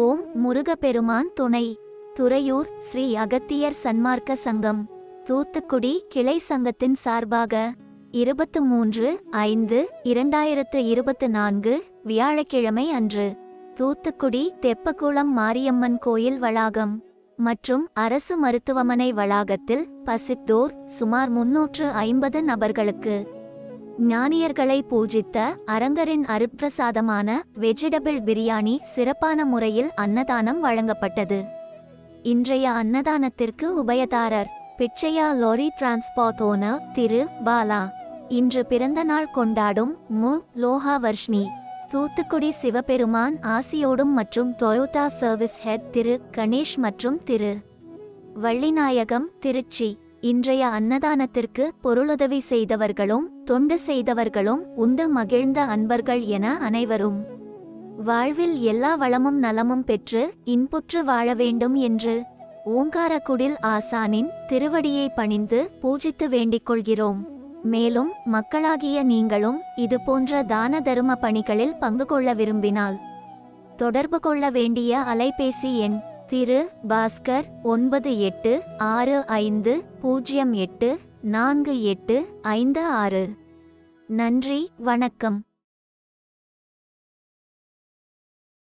ஓம் முருகப்பெருமான் துணை. துறையூர் ஸ்ரீ அகத்தியர் சன்மார்க்க சங்கம் தூத்துக்குடி கிளை சங்கத்தின் சார்பாக 23/5/2024 வியாழக்கிழமை அன்று தூத்துக்குடி தெப்பக்குளம் மாரியம்மன் கோயில் வளாகம் மற்றும் அரசு மருத்துவமனை வளாகத்தில் பசித்தோர் சுமார் 350 நபர்களுக்கு ஞானியர்களை பூஜித்த அரங்கரின் அருட்பிரசாதமான வெஜிடபிள் பிரியாணி சிறப்பான முறையில் அன்னதானம் வழங்கப்பட்டது. இன்றைய அன்னதானத்திற்கு உபயதாரர் பிச்சையா லாரி டிரான்ஸ்போர்ட் ஓனர் திரு பாலா. இன்று பிறந்த நாள் கொண்டாடும் லோஹா வர்ஷ்ணி. தூத்துக்குடி சிவபெருமான் ஆசியோடும் மற்றும் டொயோட்டா சர்வீஸ் ஹெட் திரு கணேஷ் மற்றும் திரு வள்ளிநாயகம் திருச்சி. இன்றைய அன்னதானத்திற்கு பொருளுதவி செய்தவர்களும் தொண்டு செய்தவர்களும் உண்டு மகிழ்ந்த அன்பர்கள் என அனைவரும் வாழ்வில் எல்லா வளமும் நலமும் பெற்று இன்புற்று வாழ வேண்டும் என்று ஓங்காரக்குடில் ஆசானின் திருவடியை பணிந்து பூஜித்து வேண்டிக் கொள்கிறோம். மேலும் மக்களாகிய நீங்களும் இதுபோன்ற தான தரும பணிகளில் பங்கு கொள்ள விரும்பினால் தொடர்பு கொள்ள வேண்டிய அலைபேசி எண் திரு பாஸ்கர் 9865084856. நன்றி, வணக்கம்.